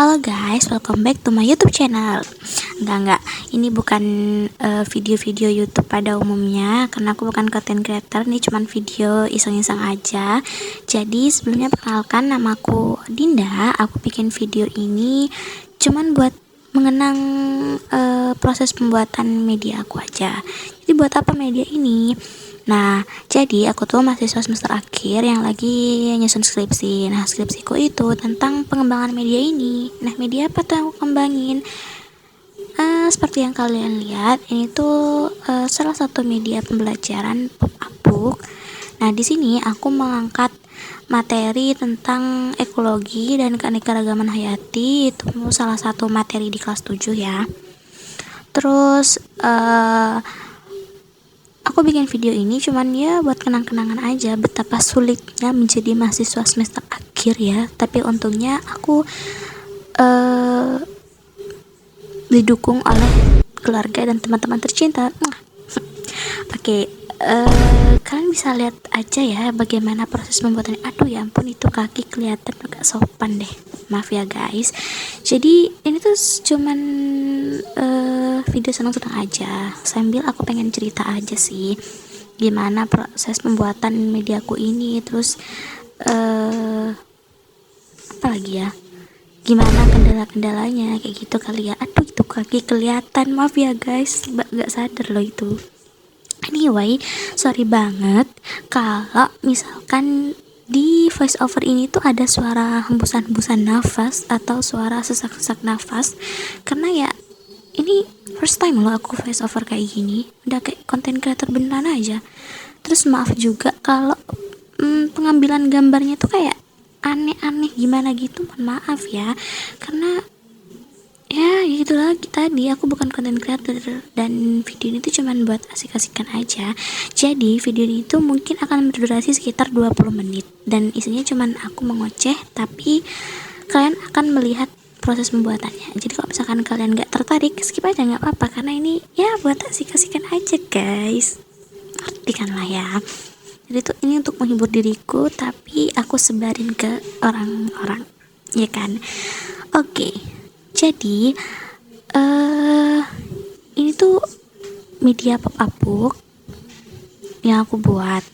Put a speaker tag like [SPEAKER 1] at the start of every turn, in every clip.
[SPEAKER 1] Halo guys, welcome back to my YouTube channel. Enggak, ini bukan video-video YouTube pada umumnya, karena aku bukan content creator. Ini cuman video iseng-iseng aja. Jadi sebelumnya perkenalkan, namaku Dinda. Aku bikin video ini cuman buat mengenang proses pembuatan media aku aja. Jadi buat apa media ini? Nah, jadi aku tuh mahasiswa semester akhir yang lagi nyusun skripsi. Nah, skripsiku itu tentang pengembangan media ini. Nah, media apa tuh yang aku kembangin? Seperti yang kalian lihat, ini tuh salah satu media pembelajaran pop-up. Nah, di sini aku mengangkat materi tentang ekologi dan keanekaragaman hayati. Itu salah satu materi di kelas 7 ya. Terus aku bikin video ini cuman ya buat kenang-kenangan aja betapa sulitnya menjadi mahasiswa semester akhir ya. Tapi untungnya aku didukung oleh keluarga dan teman-teman tercinta. Oke, kalian bisa lihat aja ya bagaimana proses pembuatannya. Aduh ya ampun, itu kaki kelihatan agak sopan deh, maaf ya guys. Jadi ini tuh cuman video senang-senang aja, sambil aku pengen cerita aja sih gimana proses pembuatan mediaku ini. Terus apa lagi ya, gimana kendala-kendalanya kayak gitu kali ya. Aduh itu kaki kelihatan, maaf ya guys, gak sadar loh itu. Anyway, sorry banget kalau misalkan di voice over ini tuh ada suara hembusan-hembusan nafas atau suara sesak-sesak nafas, karena ya ini first time loh aku voice over kayak gini, udah kayak content creator beneran aja. Terus maaf juga kalau pengambilan gambarnya tuh kayak aneh-aneh gimana gitu, mohon maaf ya, karena ya gitu lagi, tadi aku bukan content creator dan video ini tuh cuman buat asik-asikan aja. Jadi video ini tuh mungkin akan berdurasi sekitar 20 menit dan isinya cuman aku mengoceh, tapi kalian akan melihat proses pembuatannya. Jadi kalau misalkan kalian gak tertarik, skip aja, gak apa-apa, karena ini ya buat asik-asikan aja guys, ngerti kan lah ya. Jadi tuh ini untuk menghibur diriku, tapi aku sebarin ke orang-orang, ya kan. Oke. Jadi ini tuh media pop-up book yang aku buat.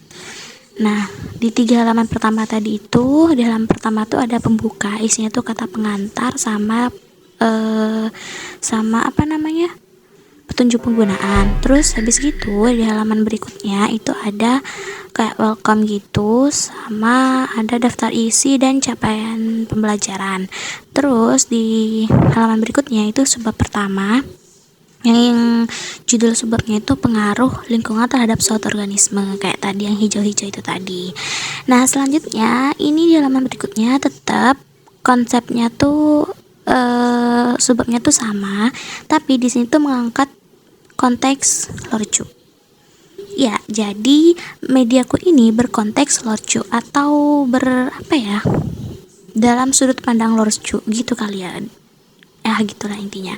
[SPEAKER 1] Nah, di 3 halaman pertama tadi itu, di halaman pertama tuh ada pembuka, isinya tuh kata pengantar sama apa namanya, petunjuk penggunaan. Terus habis gitu di halaman berikutnya itu ada kayak welcome gitu, sama ada daftar isi dan capaian pembelajaran. Terus di halaman berikutnya itu subbab pertama yang judul subbabnya itu pengaruh lingkungan terhadap suatu organisme, kayak tadi yang hijau-hijau itu tadi. Nah, selanjutnya ini di halaman berikutnya tetap konsepnya tuh subbabnya tuh sama, tapi di sini tuh mengangkat konteks lorcu. Ya, jadi mediaku ini berkonteks lorcu atau dalam sudut pandang lorcu gitu kalian. Ya, gitulah intinya.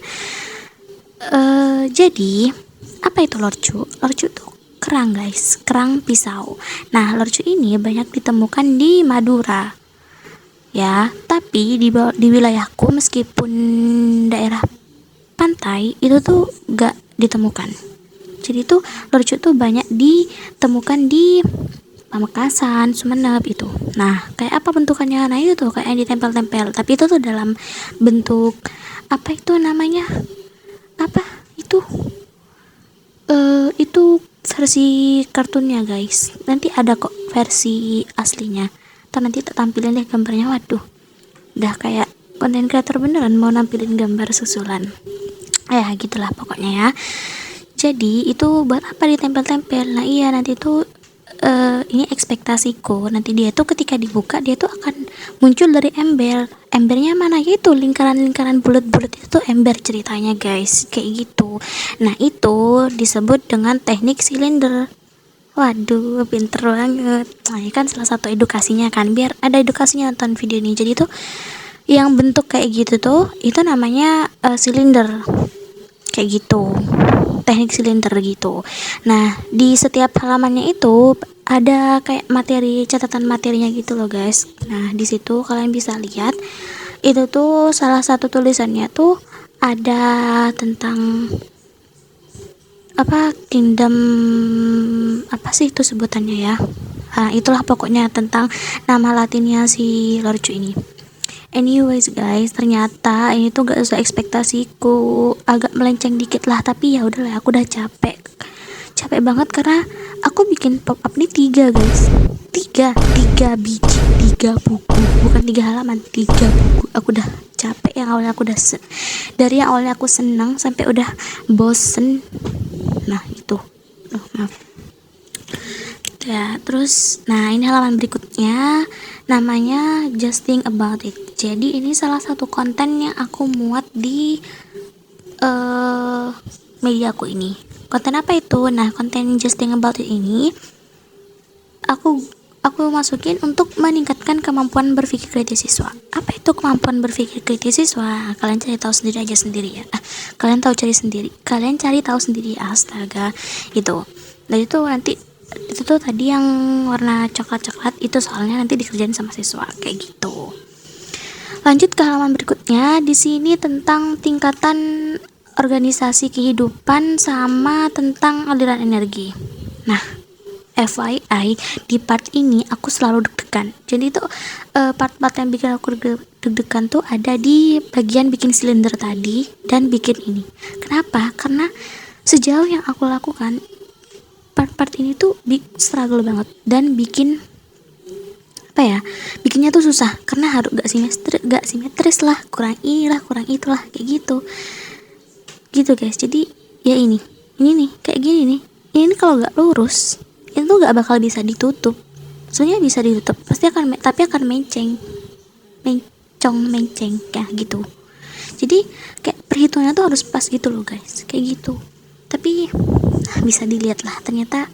[SPEAKER 1] Jadi apa itu lorcu? Lorcu tuh kerang guys, kerang pisau. Nah, lorcu ini banyak ditemukan di Madura. Ya, tapi di wilayahku meskipun daerah pantai itu tuh gak ditemukan. Jadi tuh lorcu tuh banyak ditemukan di Pamekasan, Sumeneb itu. Nah, kayak apa bentukannya? Nah, itu tuh kayak ditempel-tempel, tapi itu tuh dalam bentuk apa itu namanya? Apa itu? Itu versi kartunnya guys. Nanti ada kok versi aslinya. Ntar nanti tak tampilin deh gambarnya. Waduh, udah kayak konten creator beneran mau nampilin gambar susulan. Ya gitulah pokoknya ya. Jadi itu buat apa ditempel-tempel? Nah iya, nanti tuh ini ekspektasiku, nanti dia tuh ketika dibuka dia tuh akan muncul dari embernya mana, yaitu lingkaran-lingkaran bulat-bulat itu tuh ember ceritanya guys, kayak gitu. Nah itu disebut dengan teknik silinder. Waduh, pinter banget. Nah ini kan salah satu edukasinya kan, biar ada edukasinya nonton video ini. Jadi tuh yang bentuk kayak gitu tuh itu namanya silinder, kayak gitu, teknik silinder gitu. Nah, di setiap halamannya itu ada kayak materi, catatan materinya gitu loh guys. Nah, di situ kalian bisa lihat Itu tuh salah satu tulisannya tuh ada tentang apa, kingdom, apa sih itu sebutannya ya, itulah pokoknya tentang nama latinnya si Lorcu ini. Anyways guys, ternyata ini tuh gak sesuai ekspektasiku, agak melenceng dikit lah, tapi ya udahlah, aku udah capek banget karena aku bikin pop up nih 3 guys, 3 biji, 3 buku, bukan 3 halaman, 3 buku. Aku udah capek, yang awalnya aku udah dari yang awalnya aku senang sampai udah bosen. Nah itu, maaf ya. Terus nah ini halaman berikutnya, namanya Just Think About It. Jadi ini salah satu konten yang aku muat di media aku ini. Konten apa itu? Nah, konten Just Think About It ini aku masukin untuk meningkatkan kemampuan berpikir kritis siswa. Apa itu kemampuan berpikir kritis siswa? Kalian cari tahu sendiri aja sendiri ya. Kalian cari tahu sendiri, astaga. Itu. Dan itu nanti itu tuh tadi yang warna coklat itu soalnya nanti dikerjain sama siswa kayak gitu. Lanjut ke halaman berikutnya. Di sini tentang tingkatan organisasi kehidupan sama tentang aliran energi. Nah, FYI di part ini aku selalu deg-degan. Jadi itu part-part yang bikin aku deg-degan tuh ada di bagian bikin silinder tadi dan bikin ini. Kenapa? Karena sejauh yang aku lakukan, part-part ini tuh struggle banget dan bikin apa ya, bikinnya tuh susah karena harus gak simetris lah, kurang inilah, kurang itulah, kayak gitu guys. Jadi ya ini nih kayak gini nih, ini kalau gak lurus itu gak bakal bisa ditutup. Sebenarnya bisa ditutup, pasti tapi akan menceng kayak gitu. Jadi kayak perhitungannya tuh harus pas gitu loh guys, kayak gitu. Tapi bisa dilihat lah, ternyata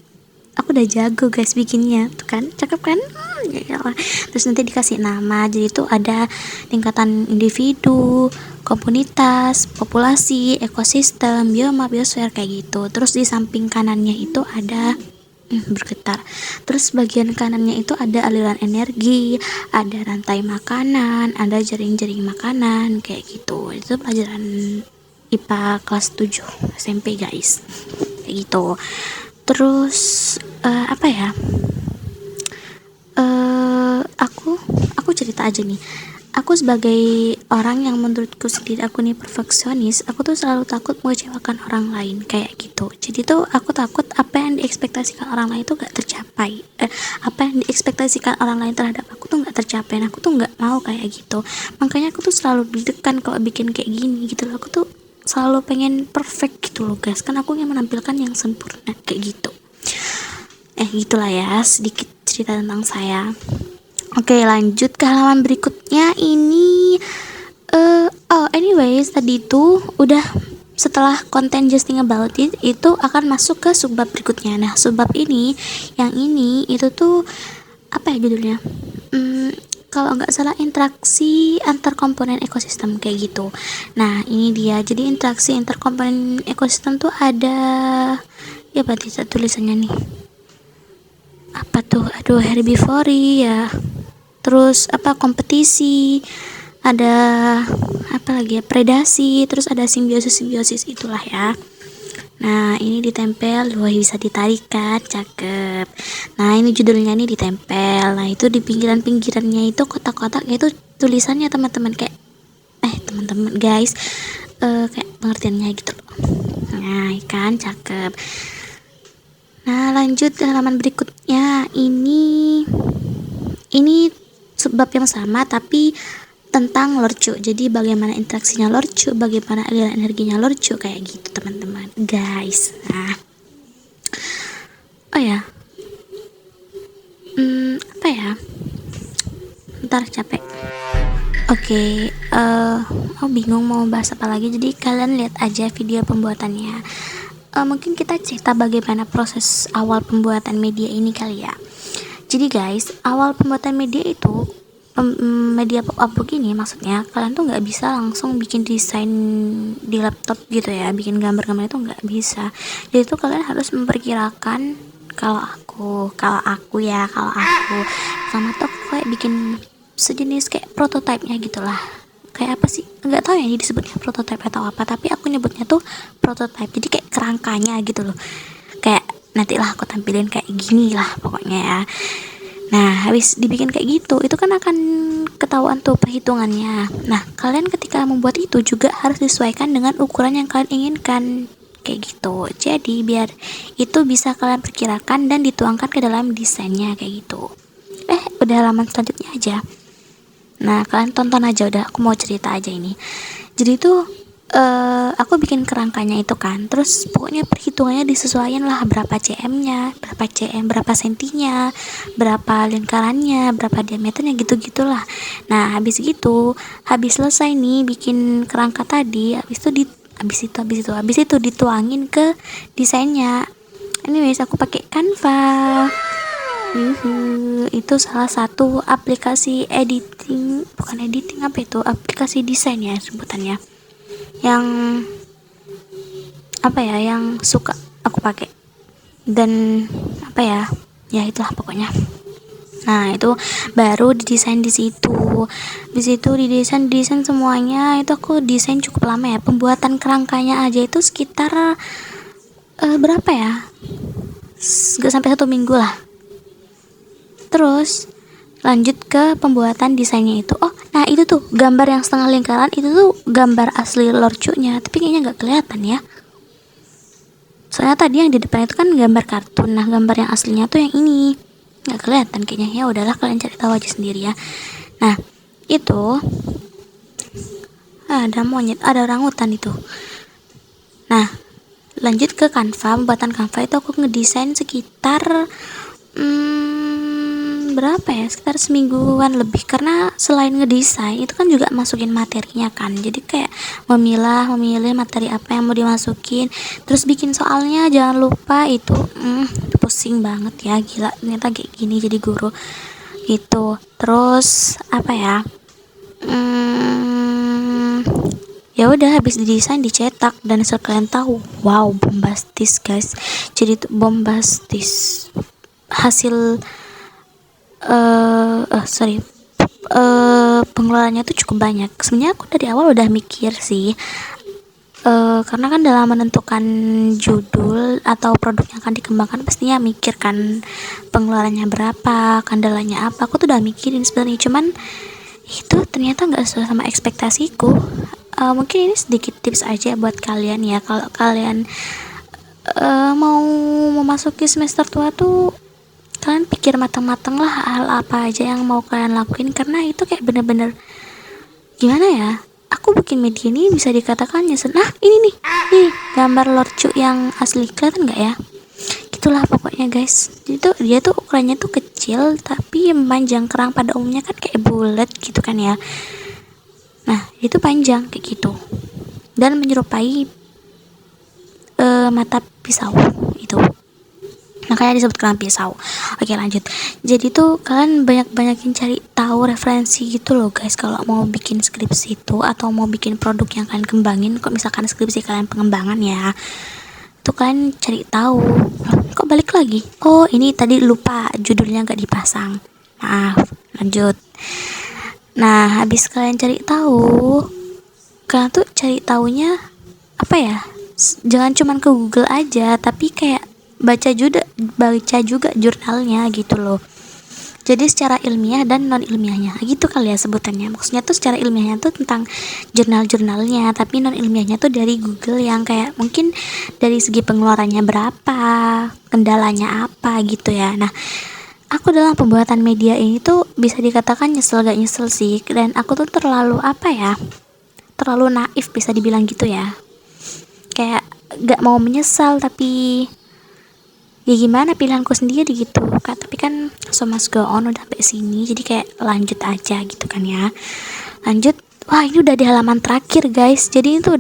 [SPEAKER 1] aku udah jago guys bikinnya, tuh kan, cakep kan? Terus nanti dikasih nama, jadi itu ada tingkatan individu, komunitas, populasi, ekosistem, bioma, biosfer kayak gitu. Terus di samping kanannya itu ada bergetar. Terus bagian kanannya itu ada aliran energi, ada rantai makanan, ada jaring-jaring makanan kayak gitu. Itu pelajaran IPA kelas 7 SMP guys, kayak gitu. Terus apa ya, aku cerita aja nih. Aku sebagai orang yang menurutku sendiri aku nih perfeksionis, aku tuh selalu takut mengecewakan orang lain kayak gitu. Jadi tuh aku takut apa yang diekspektasikan orang lain itu gak tercapai. Apa yang diekspektasikan orang lain terhadap aku tuh gak tercapai. Nah, aku tuh gak mau kayak gitu. Makanya aku tuh selalu deg-degan kalau bikin kayak gini gitu loh. Aku tuh selalu pengen perfect gitu loh guys. Kan aku yang menampilkan yang sempurna kayak gitu. Gitulah ya sedikit cerita tentang saya. Oke, lanjut ke halaman berikutnya. Ini anyways, tadi itu udah setelah konten Just Think About It itu akan masuk ke subbab berikutnya. Nah, subbab ini yang ini itu tuh apa ya judulnya? Kalau nggak salah interaksi antar komponen ekosistem kayak gitu. Nah, ini dia. Jadi interaksi antar komponen ekosistem tuh ada ya, berarti tulisannya nih. Apa tuh? Aduh, herbivori ya. Terus apa, kompetisi, ada apa lagi ya, predasi, terus ada simbiosis itulah ya. Nah, ini ditempel, wah bisa ditarik kan, cakep. Nah, ini judulnya nih ditempel. Nah, itu di pinggirannya itu kotak-kotak itu tulisannya teman-teman, kayak teman-teman guys, kayak pengertiannya gitu loh. Nah, kan cakep. Nah, lanjut ke halaman berikutnya. Ini sebab yang sama tapi tentang lorcu. Jadi bagaimana interaksinya lorcu, bagaimana aliran energinya lorcu kayak gitu teman-teman guys. Nah, apa ya, ntar capek. Oke, bingung mau bahas apa lagi, jadi kalian lihat aja video pembuatannya. Mungkin kita cerita bagaimana proses awal pembuatan media ini kali ya. Jadi guys, awal pembuatan media itu media pop-up begini, maksudnya kalian tuh nggak bisa langsung bikin desain di laptop gitu ya, bikin gambar-gambar itu nggak bisa. Jadi tuh kalian harus memperkirakan, kalau aku sama tuh kayak bikin sejenis kayak prototipenya gitulah. kayak apa sih, nggak tahu ya ini disebutnya prototype atau apa, tapi aku nyebutnya tuh prototype. Jadi kayak kerangkanya gitu loh, kayak nantilah aku tampilin kayak gini lah pokoknya ya. Nah, habis dibikin kayak gitu, itu kan akan ketahuan tuh perhitungannya. Nah, kalian ketika membuat itu juga harus disesuaikan dengan ukuran yang kalian inginkan. Kayak gitu. Jadi, biar itu bisa kalian perkirakan dan dituangkan ke dalam desainnya kayak gitu. Udah halaman selanjutnya aja. Nah, kalian tonton aja, udah aku mau cerita aja ini. Jadi tuh aku bikin kerangkanya itu kan, terus pokoknya perhitungannya disesuaikan lah, berapa cm-nya, berapa sentinya, berapa lingkarannya, berapa diameternya, gitu-gitulah. Nah, habis selesai nih bikin kerangka tadi, habis itu dituangin ke desainnya. Anyways, aku pakai Canva. Itu salah satu aplikasi aplikasi desain ya sebutannya, yang yang suka aku pakai, dan ya itulah pokoknya. Nah, itu baru didesain di situ didesain semuanya. Itu aku desain cukup lama ya, pembuatan kerangkanya aja itu sekitar berapa ya, gak sampai 1 minggu lah. Terus lanjut ke pembuatan desainnya itu. Nah itu tuh gambar yang setengah lingkaran itu tuh gambar asli lorcunya, tapi kayaknya nggak kelihatan ya. Soalnya tadi yang di depan itu kan gambar kartun. Nah, gambar yang aslinya tuh yang ini nggak kelihatan kayaknya. Ya udahlah, kalian cari tahu aja sendiri ya. Nah, itu ada monyet, ada orangutan itu. Nah, lanjut ke Canva. Pembuatan Canva itu aku ngedesain sekitar berapa ya, sekitar semingguan lebih, karena selain ngedesain itu kan juga masukin materinya kan. Jadi kayak memilih materi apa yang mau dimasukin, terus bikin soalnya jangan lupa. Itu pusing banget ya, gila, ternyata kayak gini jadi guru gitu. Terus ya udah, habis didesain dicetak, dan asal kalian tahu, wow, bombastis guys. Jadi itu bombastis hasil pengeluarannya tuh cukup banyak. Sebenarnya aku dari awal udah mikir sih, karena kan dalam menentukan judul atau produk yang akan dikembangkan pastinya mikir kan pengeluarannya berapa, kendalanya apa. Aku tuh udah mikirin sebenarnya, cuman itu ternyata nggak sesuai sama ekspektasiku. Mungkin ini sedikit tips aja buat kalian ya, kalau kalian mau memasuki semester tua tuh, kalian pikir matang-matang lah hal apa aja yang mau kalian lakuin, karena itu kayak bener-bener gimana ya, aku bikin media ini bisa dikatakan nyesel. Nah, ini nih gambar lorcu yang asli, kelihatan nggak ya? Gitulah pokoknya guys. Jadi dia tuh ukurannya tuh kecil, tapi panjang. Kerang pada umumnya kan kayak bulat gitu kan ya. Nah, itu panjang kayak gitu, dan menyerupai mata pisau itu, makanya disebut kerang pisau. Oke, lanjut. Jadi tuh kalian banyakin cari tahu referensi gitu loh guys, kalau mau bikin skripsi itu atau mau bikin produk yang kalian kembangin. Kok misalkan skripsi kalian pengembangan ya, tuh kalian cari tahu. Kok balik lagi, ini tadi lupa judulnya nggak dipasang, maaf. Lanjut. Nah, habis kalian cari tahu, kalian tuh cari taunya jangan cuman ke Google aja, tapi kayak baca juga jurnalnya gitu loh. Jadi secara ilmiah dan non ilmiahnya gitu kali ya sebutannya. Maksudnya tuh secara ilmiahnya tuh tentang jurnalnya, tapi non ilmiahnya tuh dari Google, yang kayak mungkin dari segi pengeluarannya berapa, kendalanya apa gitu ya. Nah, aku dalam pembuatan media ini tuh bisa dikatakan nyesel gak nyesel sih, dan aku tuh terlalu terlalu naif bisa dibilang gitu ya. Kayak gak mau menyesal, tapi ya gimana, pilihanku sendiri gitu kan. Tapi kan so must go on, udah sampai sini, jadi kayak lanjut aja gitu kan ya. Lanjut. Wah, ini udah di halaman terakhir guys. Jadi itu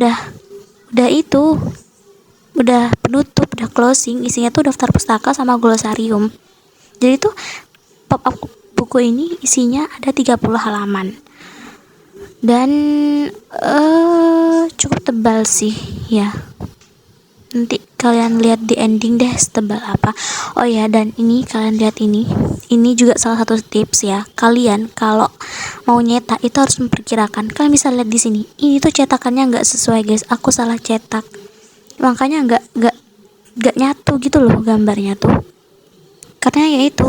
[SPEAKER 1] udah penutup, udah closing. Isinya tuh daftar pustaka sama glosarium. Jadi tuh pop up buku ini isinya ada 30 halaman, dan cukup tebal sih ya. Nanti kalian lihat di ending deh setebal apa. Oh ya, dan ini kalian lihat ini ini juga salah satu tips ya, kalian kalau mau nyetak itu harus memperkirakan. Kalian bisa lihat di sini, ini tuh cetakannya nggak sesuai guys, aku salah cetak, makanya nggak nyatu gitu loh gambarnya tuh, karena ya itu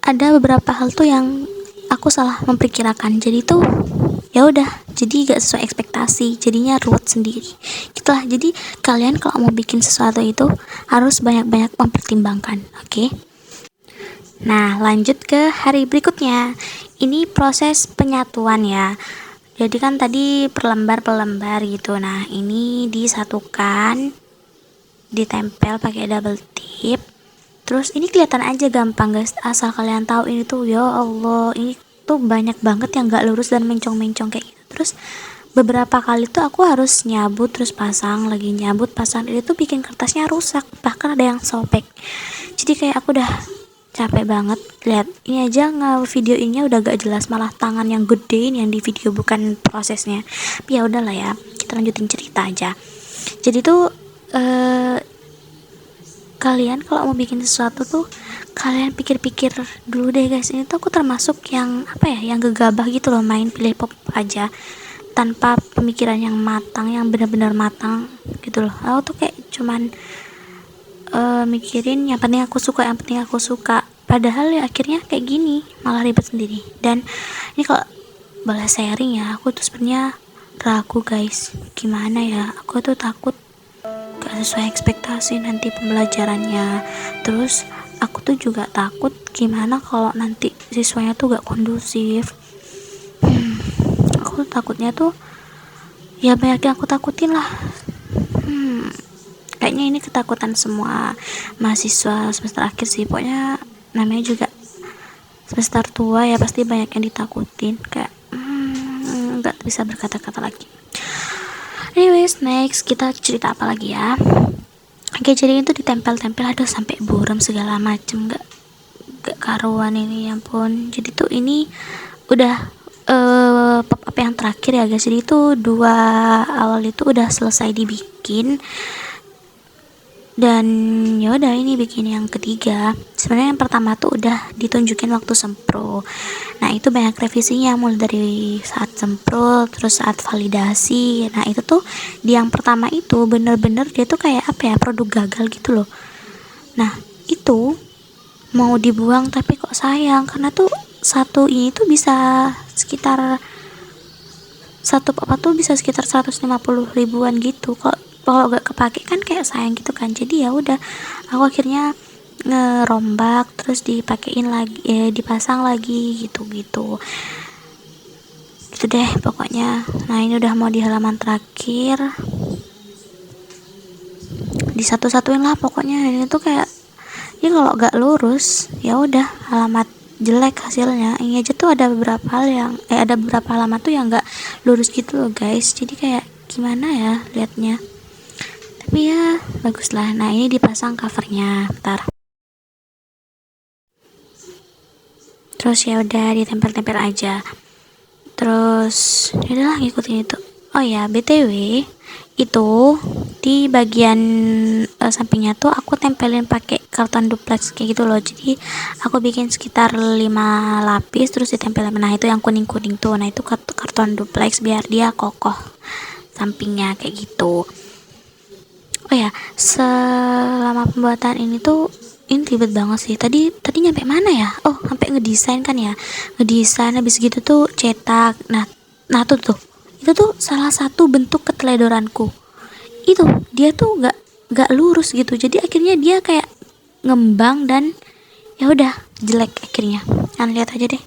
[SPEAKER 1] ada beberapa hal tuh yang aku salah memperkirakan, jadi tuh ya udah, jadi gak sesuai ekspektasi, jadinya ruwet sendiri gitulah. Jadi kalian kalau mau bikin sesuatu itu harus banyak-banyak mempertimbangkan, oke? Nah, lanjut ke hari berikutnya. Ini proses penyatuan ya. Jadi kan tadi per lembar gitu. Nah, ini disatukan, ditempel pakai double tip. Terus ini kelihatan aja gampang guys, asal kalian tahu ini tuh ya Allah, ini tuh banyak banget yang gak lurus dan mencong-mencong kayak gitu. Terus beberapa kali tuh aku harus nyabut terus pasang lagi, nyabut pasang, ini tuh bikin kertasnya rusak, bahkan ada yang sobek. Jadi kayak aku udah capek banget. Lihat ini aja video ini udah gak jelas, malah tangan yang gede yang di video bukan prosesnya. Tapi ya udahlah ya, kita lanjutin cerita aja. Jadi tuh kalian kalau mau bikin sesuatu tuh kalian pikir-pikir dulu deh guys. Ini tuh aku termasuk yang apa ya, yang gegabah gitu loh, main pilih pop aja tanpa pemikiran yang matang, yang benar-benar matang gitu loh. Aku tuh kayak cuman mikirin yang penting aku suka, yang penting aku suka, padahal ya akhirnya kayak gini, malah ribet sendiri. Dan ini kalau boleh sharing ya, aku tuh sebenarnya ragu guys, gimana ya, aku tuh takut gak sesuai ekspektasi nanti pembelajarannya. Terus aku tuh juga takut gimana kalau nanti siswanya tuh gak kondusif. Aku takutnya tuh ya banyak yang aku takutin lah. Kayaknya ini ketakutan semua mahasiswa semester akhir sih, pokoknya namanya juga semester tua ya, pasti banyak yang ditakutin, kayak nggak bisa berkata-kata lagi. Anyways, next kita cerita apa lagi ya. Oke, jadi itu ditempel-tempel, aduh sampai buram segala macem, gak karuan ini, ya ampun. Jadi tuh ini udah pop up yang terakhir ya guys. Jadi itu 2 awal itu udah selesai dibikin, dan yaudah ini bikin yang ketiga. Sebenarnya yang pertama tuh udah ditunjukin waktu sempro. Nah itu banyak revisinya, mulai dari saat sempro terus saat validasi. Nah itu tuh di yang pertama itu bener-bener dia tuh kayak apa ya, produk gagal gitu loh. Nah itu mau dibuang tapi kok sayang, karena tuh satu ini tuh bisa sekitar, satu apa tuh bisa sekitar 150 ribuan gitu. Kalau gak kepake kan kayak sayang gitu kan. Jadi ya udah, aku akhirnya ngerombak terus dipakein lagi, dipasang lagi gitu gitu deh pokoknya. Nah ini udah mau di halaman terakhir, di satu-satuin lah pokoknya. Ini tuh kayak ini kalau gak lurus ya udah alamat jelek hasilnya. Ini aja tuh ada beberapa hal yang ada beberapa halaman tuh yang gak lurus gitu loh guys. Jadi kayak gimana ya liatnya, tapi ya bagus lah. Nah ini dipasang covernya, bentar. Terus ya udah ditempel-tempel aja. Terus udahlah ngikutin itu. Oh ya BTW itu di bagian sampingnya tuh aku tempelin pakai karton duplex kayak gitu loh. Jadi aku bikin sekitar 5 lapis terus ditempelin. Nah itu yang kuning-kuning tuh, nah itu karton duplex biar dia kokoh sampingnya kayak gitu. Oh ya, selama pembuatan ini tuh ini ribet banget sih. Tadi nyampe mana ya? Oh, sampai ngedesain kan ya. Ngedesain habis gitu tuh cetak. Nah tuh. Itu tuh salah satu bentuk keteledoranku. Itu dia tuh gak lurus gitu. Jadi akhirnya dia kayak ngembang dan ya udah jelek akhirnya. Kalian lihat aja deh.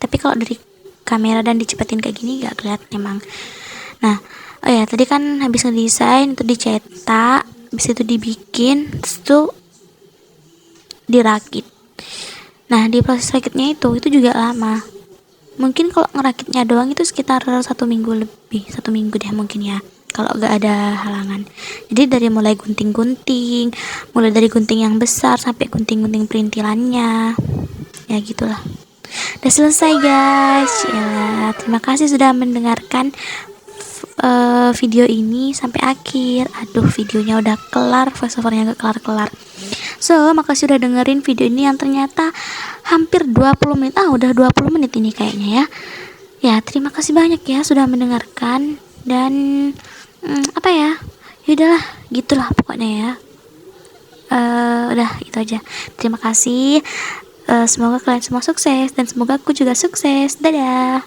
[SPEAKER 1] Tapi kalau dari kamera dan dicepetin kayak gini gak kelihatan emang. Nah, oh ya tadi kan habis ngedesain itu dicetak, habis itu dibikin, terus itu dirakit. Nah di proses rakitnya itu juga lama. Mungkin kalau ngerakitnya doang itu sekitar 1 minggu lebih, 1 minggu deh mungkin ya, kalau gak ada halangan. Jadi dari mulai gunting-gunting, mulai dari gunting yang besar sampai gunting-gunting perintilannya, ya gitulah. Udah selesai guys ya. Terima kasih sudah mendengarkan video ini sampai akhir. Aduh videonya udah kelar, voiceovernya gak kelar-kelar. So, makasih udah dengerin video ini yang ternyata hampir 20 menit. Udah 20 menit ini kayaknya ya. Ya, terima kasih banyak ya sudah mendengarkan. Dan apa ya? Yaudahlah, gitulah pokoknya ya. Udah itu aja. Terima kasih. Semoga kalian semua sukses dan semoga aku juga sukses. Dadah.